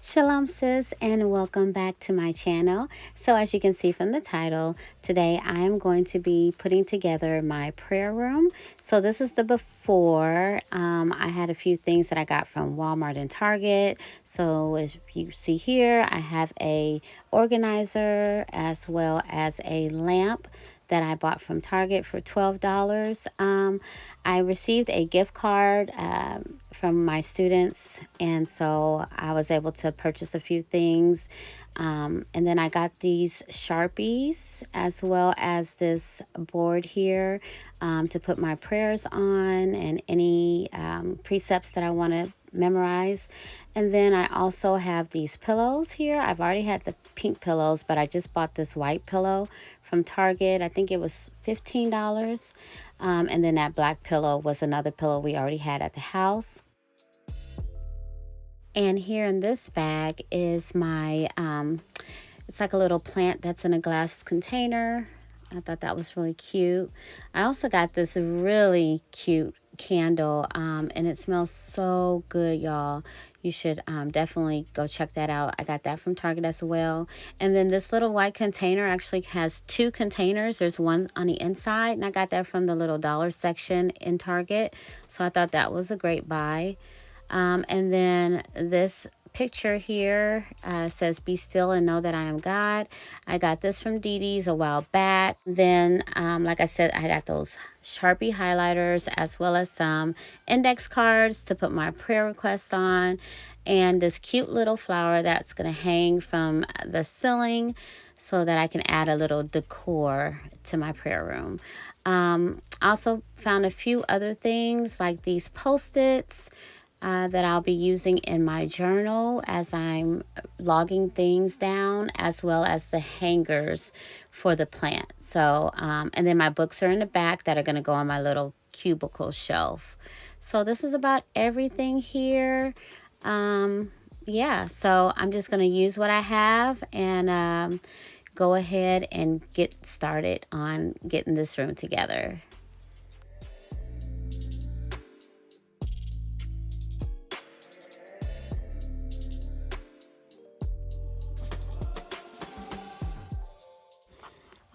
Shalom sis, and welcome back to my channel. So as you can see from the title, today I am going to be putting together my prayer room. So this is the before. I had a few things that I got from Walmart and Target. So as you see here, I have a organizer as well as a lamp that I bought from Target for $12. I received a gift card from my students, and so I was able to purchase a few things. And then I got these Sharpies as well as this board here to put my prayers on and any precepts that I want to memorize. And then I also have these pillows here. I've already had the pink pillows, but I just bought this white pillow from Target. I think it was $15. And then that black pillow was another pillow we already had at the house. And here in this bag is my, it's like a little plant that's in a glass container. I thought that was really cute. I also got this really cute candle, and it smells so good, y'all. You should definitely go check that out. I got that from Target as well. And then this little white container actually has two containers. There's one on the inside, and I got that from the little dollar section in Target. So I thought that was a great buy. And then this picture here says, "Be still and know that I am God." I got this from Dee Dee's a while back. Then, like I said, I got those Sharpie highlighters as well as some index cards to put my prayer requests on, and this cute little flower that's going to hang from the ceiling so that I can add a little decor to my prayer room. I also found a few other things like these Post-its that I'll be using in my journal as I'm logging things down, as well as the hangers for the plant. So, and then my books are in the back that are going to go on my little cubicle shelf. So this is about everything here. Yeah, so I'm just going to use what I have and go ahead and get started on getting this room together.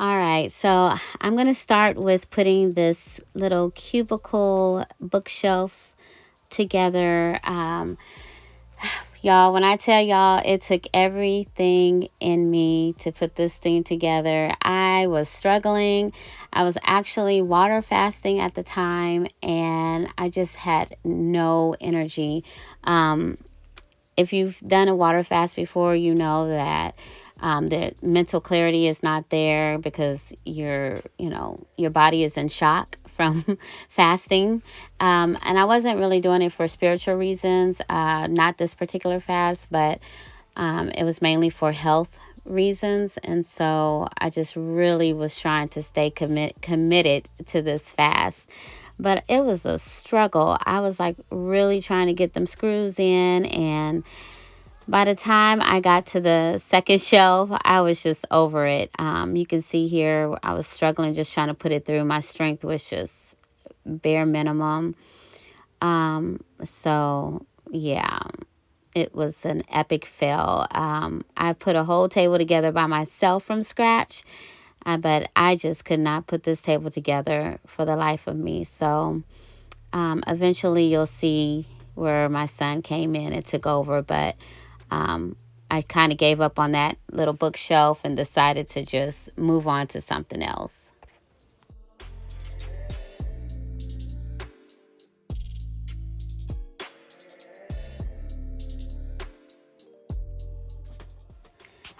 All right, so I'm going to start with putting this little cubicle bookshelf together. Y'all, when I tell y'all it took everything in me to put this thing together, I was struggling. I was actually water fasting at the time, and I just had no energy. If you've done a water fast before, you know that the mental clarity is not there because your body is in shock from fasting. And I wasn't really doing it for spiritual reasons, not this particular fast, but it was mainly for health reasons. And so I just really was trying to stay committed to this fast. But it was a struggle. I was like really trying to get them screws in, and by the time I got to the second shelf, I was just over it. You can see here, I was struggling just trying to put it through. My strength was just bare minimum. So yeah, it was an epic fail. I put a whole table together by myself from scratch, but I just could not put this table together for the life of me. So eventually you'll see where my son came in and took over, but I kind of gave up on that little bookshelf and decided to just move on to something else.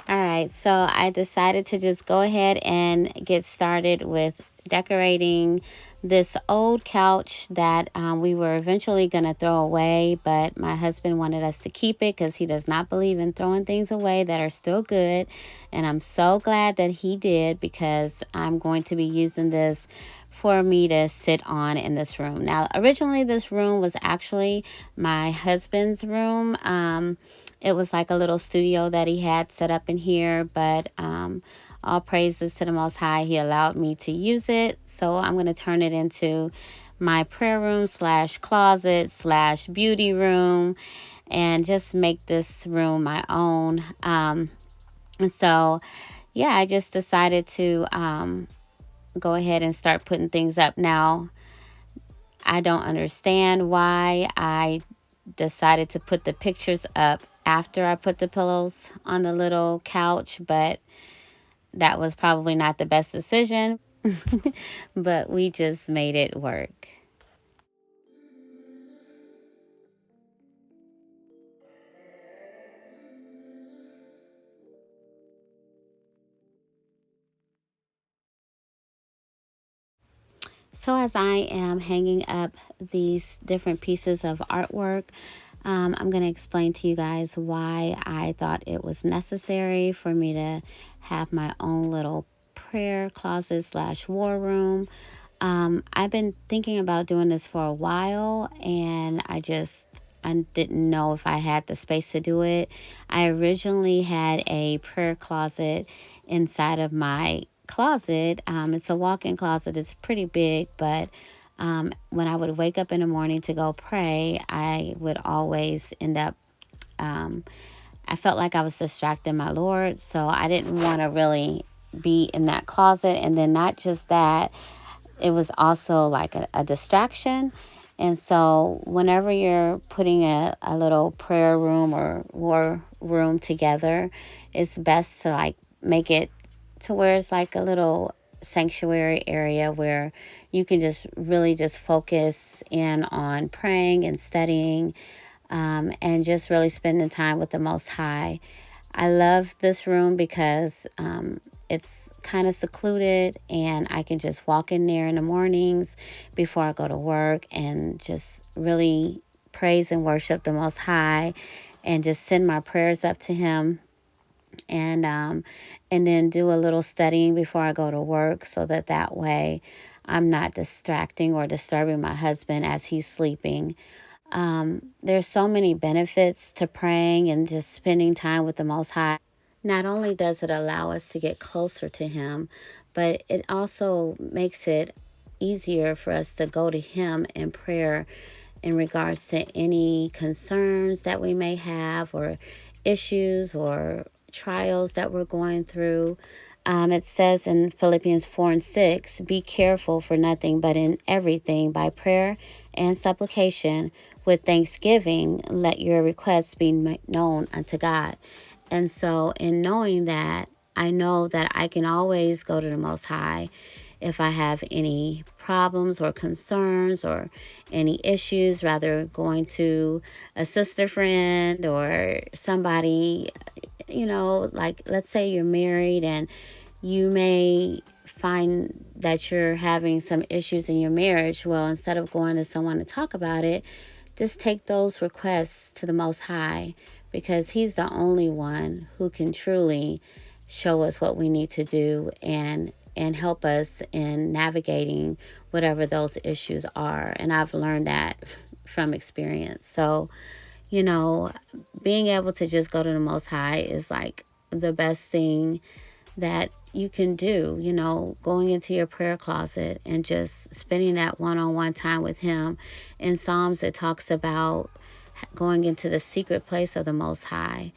All right, so I decided to just go ahead and get started with decorating this old couch that we were eventually going to throw away, but my husband wanted us to keep it because he does not believe in throwing things away that are still good. And I'm so glad that he did, because I'm going to be using this for me to sit on in this room. Now, originally this room was actually my husband's room. It was like a little studio that he had set up in here, but all praises to the Most High, he allowed me to use it. So I'm going to turn it into my prayer room / closet / beauty room. and just make this room my own. And so, yeah, I just decided to go ahead and start putting things up. Now, I don't understand why I decided to put the pictures up after I put the pillows on the little couch, but that was probably not the best decision. But we just made it work. So, as I am hanging up these different pieces of artwork, I'm going to explain to you guys why I thought it was necessary for me to have my own little prayer closet slash war room. I've been thinking about doing this for a while, and I didn't know if I had the space to do it. I originally had a prayer closet inside of my closet. It's a walk-in closet. It's pretty big, but when I would wake up in the morning to go pray, I would always end up. Um, I felt like I was distracting my Lord, so I didn't want to really be in that closet. And then not just that, it was also like a distraction. And so, whenever you're putting a little prayer room or war room together, it's best to like make it to where it's like a little sanctuary area where you can just really just focus in on praying and studying, and just really spending time with the Most High. I love this room because it's kind of secluded, and I can just walk in there in the mornings before I go to work and just really praise and worship the Most High and just send my prayers up to Him, and then do a little studying before I go to work, so that way I'm not distracting or disturbing my husband as he's sleeping. There's so many benefits to praying and just spending time with the Most High. Not only does it allow us to get closer to Him, but it also makes it easier for us to go to Him in prayer in regards to any concerns that we may have, or issues or trials that we're going through. It says in Philippians 4 and 6, be careful for nothing, but in everything by prayer and supplication with thanksgiving, let your requests be known unto God. And so, in knowing that, I know that I can always go to the Most High if I have any problems or concerns or any issues, rather going to a sister friend or somebody, like let's say you're married and you may find that you're having some issues in your marriage. Well, instead of going to someone to talk about it, just take those requests to the Most High, because He's the only one who can truly show us what we need to do and help us in navigating whatever those issues are. And I've learned that from experience. So, being able to just go to the Most High is like the best thing that you can do, going into your prayer closet and just spending that one-on-one time with Him. In Psalms, it talks about going into the secret place of the Most High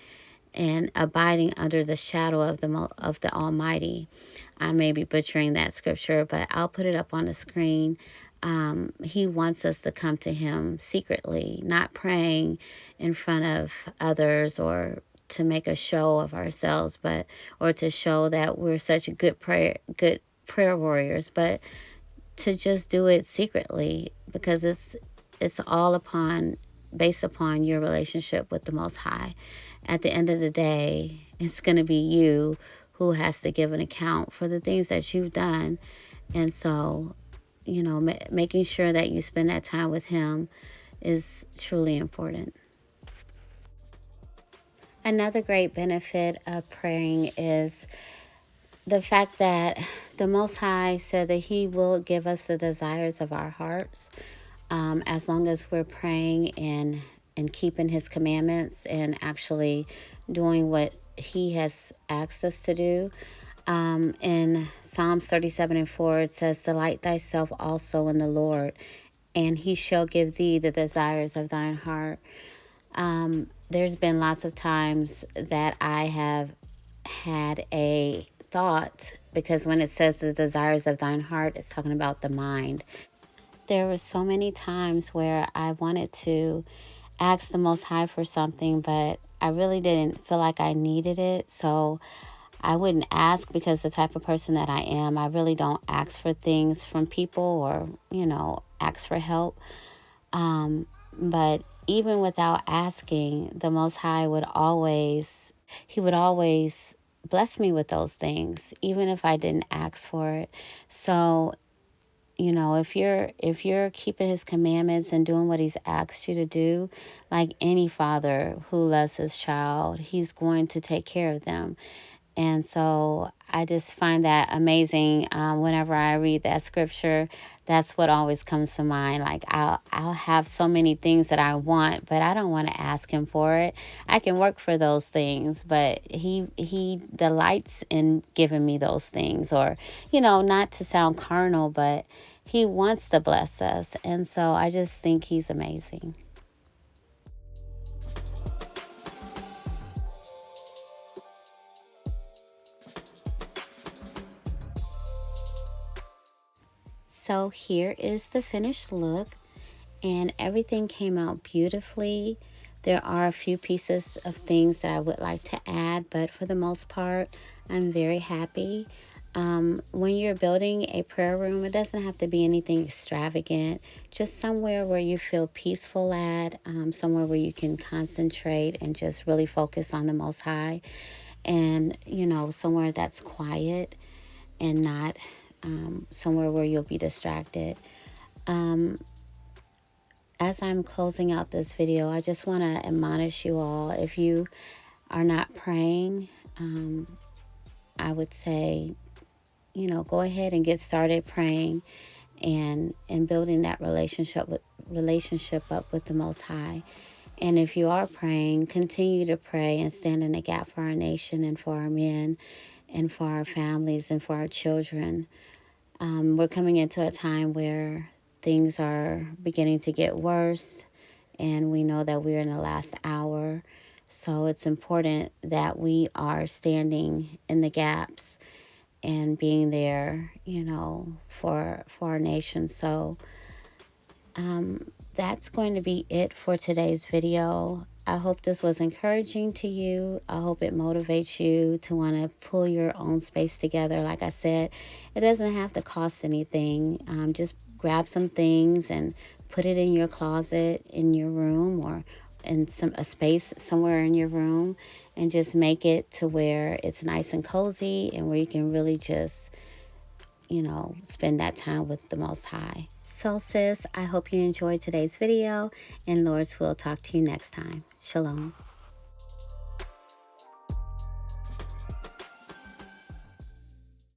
and abiding under the shadow of the Almighty. I may be butchering that scripture, but I'll put it up on the screen. He wants us to come to Him secretly, not praying in front of others or to make a show of ourselves, or to show that we're such good prayer warriors, but to just do it secretly, because it's all based upon your relationship with the Most High. At the end of the day, it's going to be you who has to give an account for the things that you've done. And so, making sure that you spend that time with Him is truly important. Another great benefit of praying is the fact that the Most High said that He will give us the desires of our hearts, as long as we're praying and keeping His commandments and actually doing what He has asked us to do. In Psalms 37 and 4, it says, delight thyself also in the Lord, and He shall give thee the desires of thine heart. There's been lots of times that I have had a thought, because when it says the desires of thine heart, it's talking about the mind. There were so many times where I wanted to ask the Most High for something, but I really didn't feel like I needed it. So I wouldn't ask, because the type of person that I am, I really don't ask for things from people, or, ask for help. But even without asking, the Most High He would always bless me with those things, even if I didn't ask for it. So, if you're keeping His commandments and doing what He's asked you to do, like any father who loves his child, He's going to take care of them. And so I just find that amazing. Whenever I read that scripture, that's what always comes to mind. Like, I'll have so many things that I want, but I don't want to ask Him for it. I can work for those things, but He delights in giving me those things. Or, not to sound carnal, but He wants to bless us. And so I just think He's amazing. So here is the finished look, and everything came out beautifully. There are a few pieces of things that I would like to add, but for the most part, I'm very happy. When you're building a prayer room, it doesn't have to be anything extravagant, just somewhere where you feel peaceful at, somewhere where you can concentrate and just really focus on the Most High, and, somewhere that's quiet and not somewhere where you'll be distracted. As I'm closing out this video, I just want to admonish you all. If you are not praying, I would say, go ahead and get started praying and building that relationship up with the Most High. And if you are praying, continue to pray and stand in the gap for our nation and for our men and for our families and for our children. We're coming into a time where things are beginning to get worse, and we know that we're in the last hour. So it's important that we are standing in the gaps and being there, for our nation. So that's going to be it for today's video. I hope this was encouraging to you. I hope it motivates you to want to pull your own space together. Like I said, it doesn't have to cost anything. Just grab some things and put it in your closet, in your room, or in a space somewhere in your room, and just make it to where it's nice and cozy and where you can really just, spend that time with the Most High. So, sis, I hope you enjoyed today's video, and Lord's will talk to you next time. Shalom.